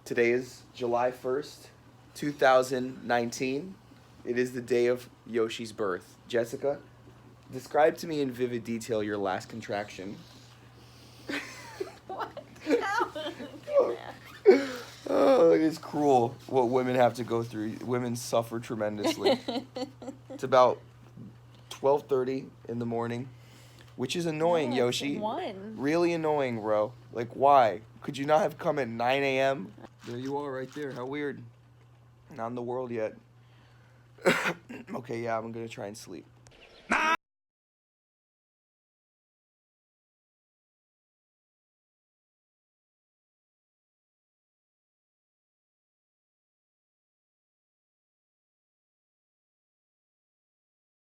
Today is July 1st, 2019. It is the day of Yoshi's birth. Jessica, describe to me in vivid detail your last contraction. What? Oh, it is cruel what women have to go through. Women suffer tremendously. It's about 12:30 in the morning, which is annoying, No, Yoshi. 1. Really annoying, bro. Like, why? Could you not have come at 9 a.m.? There you are right there. How weird. Not in the world yet. Okay, yeah, I'm gonna try and sleep. You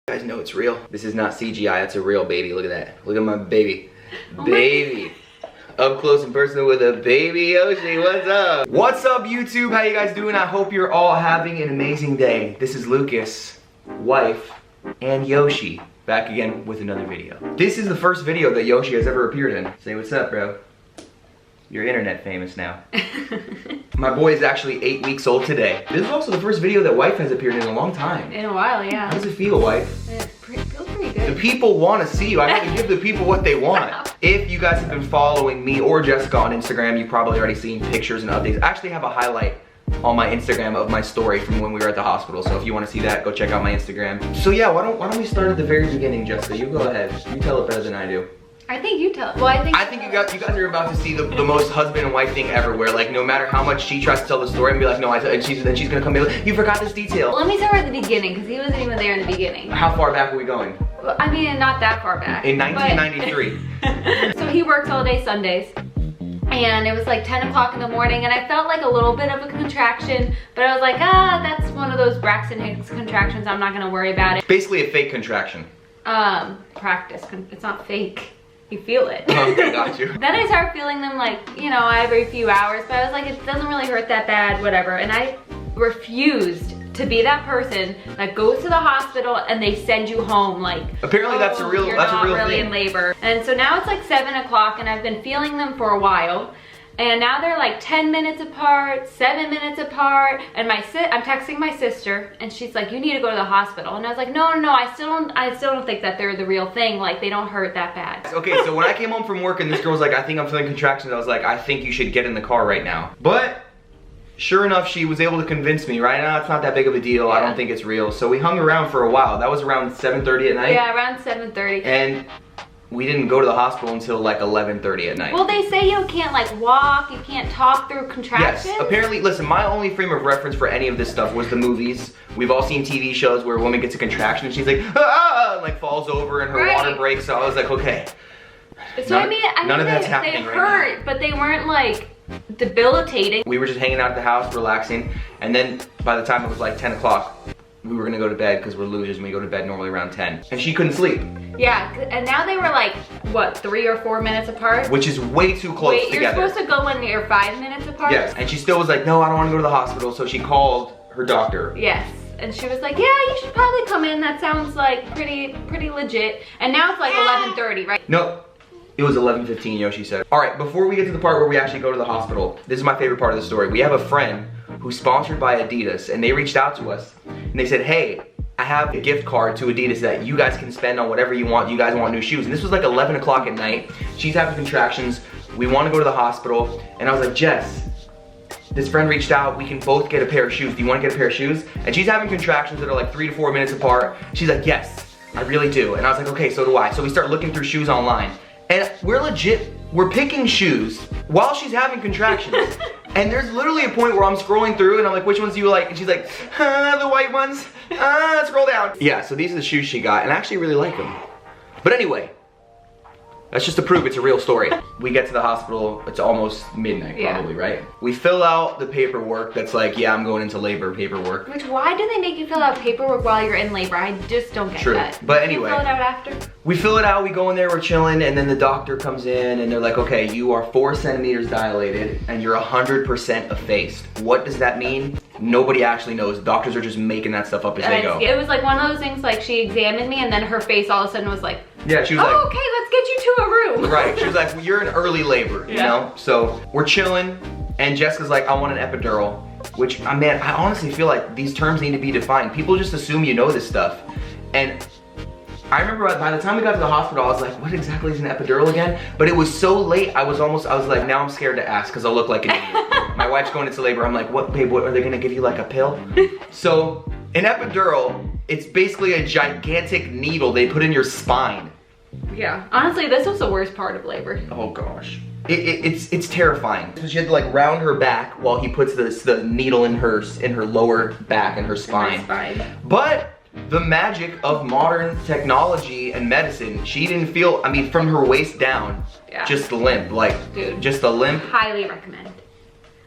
guys know it's real. This is not CGI, that's a real baby. Look at that. Look at my baby. Baby. Up close and personal with a baby Yoshi. What's up? What's up, YouTube? How you guys doing? I hope you're all having an amazing day. This is Lucas, wife, and Yoshi. Back again with another video. This is the first video that Yoshi has ever appeared in. Say what's up, bro. You're internet famous now. My boy is actually 8 weeks old today. This is also the first video that wife has appeared in a long time. In a while, yeah. How does it feel, wife? It feels pretty good. The people want to see you. I have to give the people what they want. If you guys have been following me or Jessica on Instagram, you've probably already seen pictures and updates. I actually have a highlight on my Instagram of my story from when we were at the hospital. So if you want to see that, go check out my Instagram. So yeah, why don't we start at the very beginning, Jessica? You go ahead. You tell it better than I do. I think you tell. Well, I think you guys are about to see the most husband and wife thing ever, where like no matter how much she tries to tell the story and be like, no, then she's gonna come be like, you forgot this detail. Let me start at the beginning, because he wasn't even there in the beginning. How far back are we going? Well, I mean, not that far back. In 1993. So he works all day Sundays. And it was like 10 o'clock in the morning, and I felt like a little bit of a contraction, but I was like, that's one of those Braxton Hicks contractions. I'm not gonna worry about it. Basically a fake contraction. Practice. It's not fake. You feel it. Okay, got you. Then I started feeling them like, you know, every few hours, but I was like, it doesn't really hurt that bad, whatever. And I refused to be that person that goes to the hospital and they send you home like, apparently that's a real you're that's not a real really thing. in labor. And so now it's like 7 o'clock and I've been feeling them for a while. And now they're like 10 minutes apart, 7 minutes apart, and I'm texting my sister, and she's like, "You need to go to the hospital." And I was like, "No, I still don't think that they're the real thing. Like they don't hurt that bad." Okay, so when I came home from work and this girl was like, "I think I'm feeling contractions," I was like, "I think you should get in the car right now." But sure enough, she was able to convince me. Right now, it's not that big of a deal. Yeah. I don't think it's real. So we hung around for a while. That was around 7:30 at night. Yeah, around 7:30. And we didn't go to the hospital until like 11:30 at night. Well, they say you can't like walk, you can't talk through contractions. Yes, apparently, listen, my only frame of reference for any of this stuff was the movies. We've all seen TV shows where a woman gets a contraction and she's like, ah, and like falls over and her water breaks. So I was like, okay. So none of that's they happening right hurt, now. but they weren't like debilitating. We were just hanging out at the house, relaxing, and then by the time it was like 10 o'clock, we were gonna go to bed because we're losers and we go to bed normally around 10. And she couldn't sleep. Yeah, and now they were like, what, 3 or 4 minutes apart? Which is way too close together. You're supposed to go when you're 5 minutes apart? Yes, and she still was like, no, I don't wanna go to the hospital, so she called her doctor. Yes, and she was like, yeah, you should probably come in. That sounds like pretty legit. And now it's like 11:30, right? No. It was 11:15, Yoshi said. All right, before we get to the part where we actually go to the hospital, this is my favorite part of the story. We have a friend who's sponsored by Adidas, and they reached out to us, and they said, hey, I have a gift card to Adidas that you guys can spend on whatever you want. You guys want new shoes. And this was like 11 o'clock at night. She's having contractions. We want to go to the hospital. And I was like, Jess, this friend reached out. We can both get a pair of shoes. Do you want to get a pair of shoes? And she's having contractions that are like 3 to 4 minutes apart. She's like, yes, I really do. And I was like, okay, so do I. So we start looking through shoes online. And we're picking shoes while she's having contractions. And there's literally a point where I'm scrolling through and I'm like, which ones do you like? And she's like, the white ones, scroll down. Yeah, so these are the shoes she got, and I actually really like them. But anyway, that's just to prove it's a real story. We get to the hospital, it's almost midnight probably, right? We fill out the paperwork that's like, yeah, I'm going into labor paperwork. Which, why do they make you fill out paperwork while you're in labor? I just don't get that. But anyway. You fill it out after? We fill it out, we go in there, we're chilling, and then the doctor comes in and they're like, okay, you are 4 centimeters dilated and you're 100% effaced. What does that mean? Nobody actually knows. Doctors are just making that stuff up as they go. It was like one of those things, like she examined me and then her face all of a sudden was like, yeah, she was like, okay, let's get you to a room. Right, she was like, well, you're in early labor, you know? So we're chilling, And Jessica's like, I want an epidural. Which, man, I honestly feel like these terms need to be defined. People just assume you know this stuff. And I remember by the time we got to the hospital, I was like, what exactly is an epidural again? But it was so late, I was like, now I'm scared to ask because I'll look like an idiot. My wife's going into labor. I'm like, what, babe, what, are they gonna give you like a pill? So, an epidural, it's basically a gigantic needle they put in your spine. Yeah, honestly, this was the worst part of labor. Oh gosh. It's terrifying. She had to like round her back while he puts the needle in her lower back and her spine. But the magic of modern technology and medicine, she didn't feel, I mean, from her waist down, yeah, just limp, like, dude, just a limp. Highly recommend.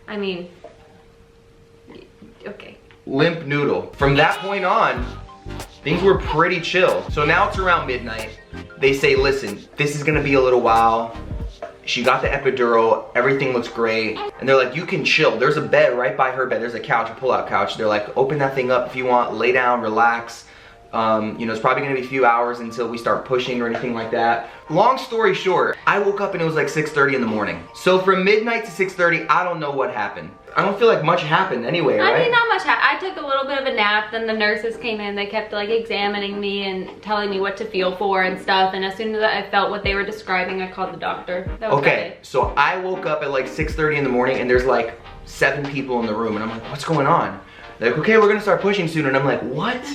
I mean, okay. Limp noodle. From that point on, things were pretty chill. So now it's around midnight. They say, listen, this is gonna be a little while. She got the epidural, everything looks great. And they're like, you can chill. There's a bed right by her bed. There's a couch, a pull-out couch. They're like, open that thing up if you want, lay down, relax. You know, it's probably gonna be a few hours until we start pushing or anything like that. Long story short, I woke up and it was like 6:30 in the morning. So from midnight to 6:30, I don't know what happened. I don't feel like much happened anyway, right? I mean, not much happened. I took a little bit of a nap, then the nurses came in, they kept like examining me and telling me what to feel for and stuff, and as soon as I felt what they were describing, I called the doctor. That was okay, so I woke up at like 6:30 in the morning and there's like 7 people in the room and I'm like, what's going on? They're like, okay, we're gonna start pushing soon, and I'm like, what?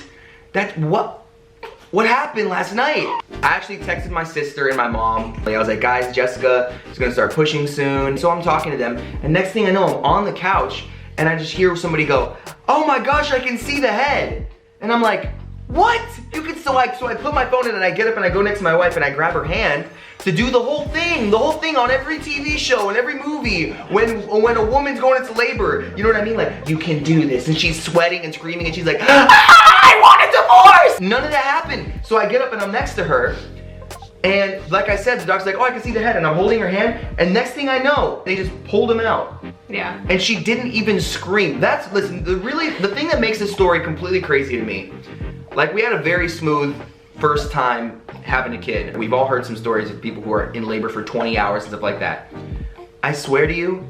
What happened last night? I actually texted my sister and my mom. I was like, guys, Jessica is gonna start pushing soon. So I'm talking to them, and next thing I know, I'm on the couch, and I just hear somebody go, oh my gosh, I can see the head. And I'm like, what? You can, so I put my phone in and I get up and I go next to my wife and I grab her hand to do the whole thing on every TV show and every movie when a woman's going into labor. You know what I mean? Like, you can do this. And she's sweating and screaming and she's like, I want a divorce! None of that happened. So I get up and I'm next to her. And like I said, the doctor's like, oh, I can see the head. And I'm holding her hand. And next thing I know, they just pulled him out. Yeah. And she didn't even scream. Listen, the thing that makes this story completely crazy to me, like, we had a very smooth first time having a kid. We've all heard some stories of people who are in labor for 20 hours and stuff like that. I swear to you,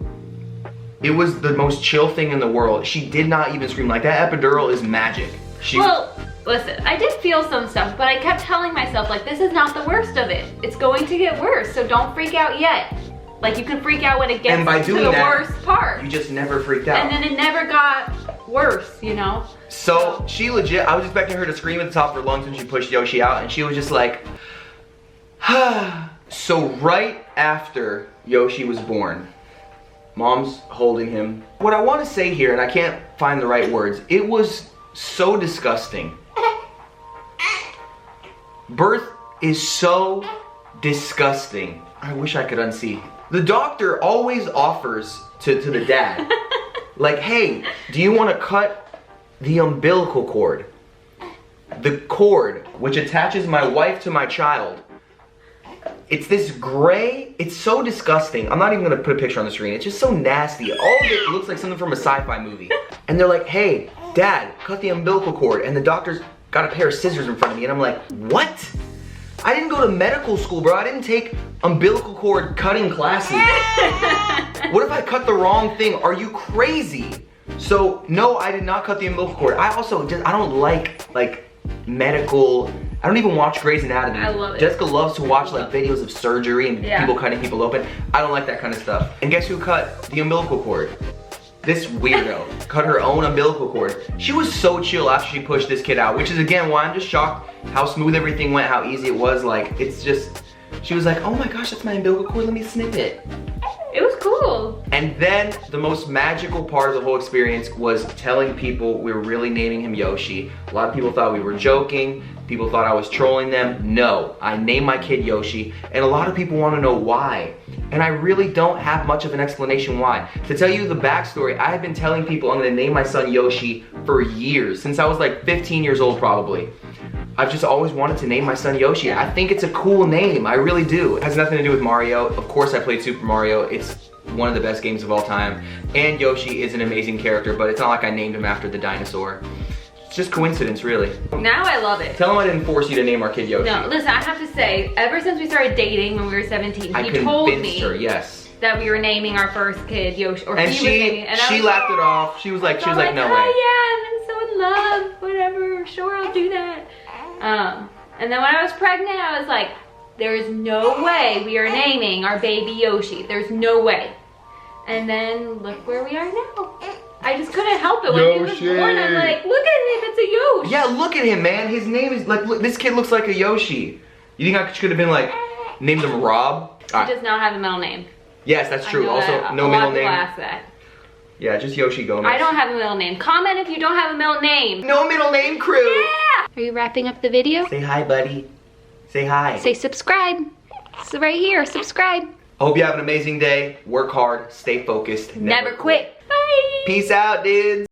it was the most chill thing in the world. She did not even scream. Like, that epidural is magic. Well, listen, I did feel some stuff, but I kept telling myself, like, this is not the worst of it. It's going to get worse, so don't freak out yet. Like, you can freak out when it gets to the worst part. You just never freaked out. And then it never got worse, you know? So she legit, I was expecting her to scream at the top of her lungs when she pushed Yoshi out, and she was just like, So right after Yoshi was born, Mom's holding him. What I want to say here, and I can't find the right words, it was so disgusting. Birth is so disgusting. I wish I could unsee. The doctor always offers to the dad, like, hey, do you want to cut the umbilical cord? The cord which attaches my wife to my child. It's this gray, it's so disgusting. I'm not even gonna put a picture on the screen. It's just so nasty. All of it looks like something from a sci-fi movie. And they're like, hey, Dad, cut the umbilical cord. And the doctor's got a pair of scissors in front of me. And I'm like, what? I didn't go to medical school, bro. I didn't take umbilical cord cutting classes. What if I cut the wrong thing? Are you crazy? So, no, I did not cut the umbilical cord. I don't like medical, I don't even watch Grey's Anatomy. I love it. Jessica loves to watch like videos of surgery and people cutting people open. I don't like that kind of stuff. And guess who cut the umbilical cord? This weirdo cut her own umbilical cord. She was so chill after she pushed this kid out, which is again why I'm just shocked how smooth everything went, how easy it was. Like, it's just, she was like, oh my gosh, that's my umbilical cord, let me snip it. It was cool. And then the most magical part of the whole experience was telling people we were really naming him Yoshi. A lot of people thought we were joking. People thought I was trolling them. No, I named my kid Yoshi, and a lot of people want to know why. And I really don't have much of an explanation why. To tell you the backstory, I have been telling people I'm gonna name my son Yoshi for years, since I was like 15 years old probably. I've just always wanted to name my son Yoshi. I think it's a cool name, I really do. It has nothing to do with Mario. Of course I played Super Mario. It's one of the best games of all time. And Yoshi is an amazing character, but it's not like I named him after the dinosaur. It's just coincidence, really. Now I love it. Tell him I didn't force you to name our kid Yoshi. No, listen, I have to say, ever since we started dating when we were 17, he told me her, yes. that we were naming our first kid Yoshi, or And he was naming it. And I she was laughed it off. She was like, no way. Oh yeah, I'm so in love. Whatever, sure, I'll do that. And then when I was pregnant, I was like, there is no way we are naming our baby Yoshi. There's no way. And then look where we are now. I just couldn't help it. When he was born, I'm like, look at him, it's a Yoshi. Yeah, look at him, man. His name is like, look, this kid looks like a Yoshi. You think I should have been like, named him Rob? He does not have a middle name. Yes, that's true. Also, that. no a middle lot of name. people ask that. Yeah, just Yoshi Gomes. I don't have a middle name. Comment if you don't have a middle name. No middle name crew. Yeah. Are you wrapping up the video? Say hi, buddy. Say hi. Say subscribe. It's right here. Subscribe. I hope you have an amazing day. Work hard. Stay focused. Never quit. Bye. Peace out, dudes.